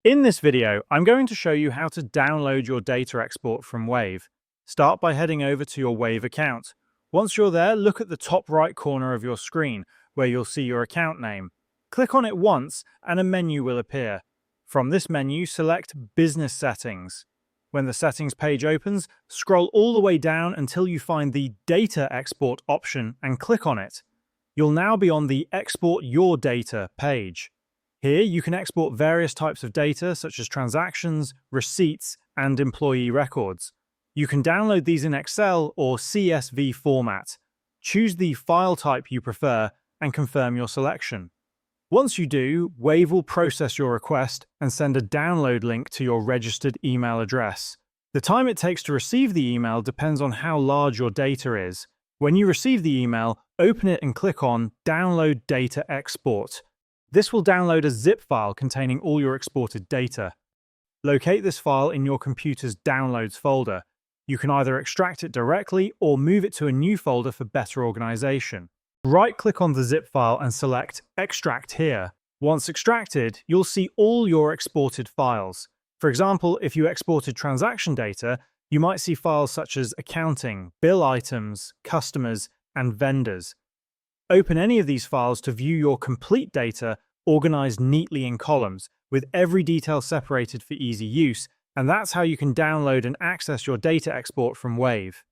In this video, I'm going to show you how to download your data export from Wave. Start by heading over to your Wave account. Once you're there, look at the top right corner of your screen, where you'll see your account name. Click on it once and a menu will appear. From this menu, select Business Settings. When the Settings page opens, scroll all the way down until you find the Data Export option and click on it. You'll now be on the Export Your Data page. Here, you can export various types of data such as transactions, receipts, and employee records. You can download these in Excel or CSV format. Choose the file type you prefer and confirm your selection. Once you do, Wave will process your request and send a download link to your registered email address. The time it takes to receive the email depends on how large your data is. When you receive the email, open it and click on Download Data Export. This will download a zip file containing all your exported data. Locate this file in your computer's Downloads folder. You can either extract it directly or move it to a new folder for better organization. Right-click on the zip file and select Extract here. Once extracted, you'll see all your exported files. For example, if you exported transaction data, you might see files such as accounting, bill items, customers, and vendors. Open any of these files to view your complete data organized neatly in columns, with every detail separated for easy use, and that's how you can download and access your data export from Wave.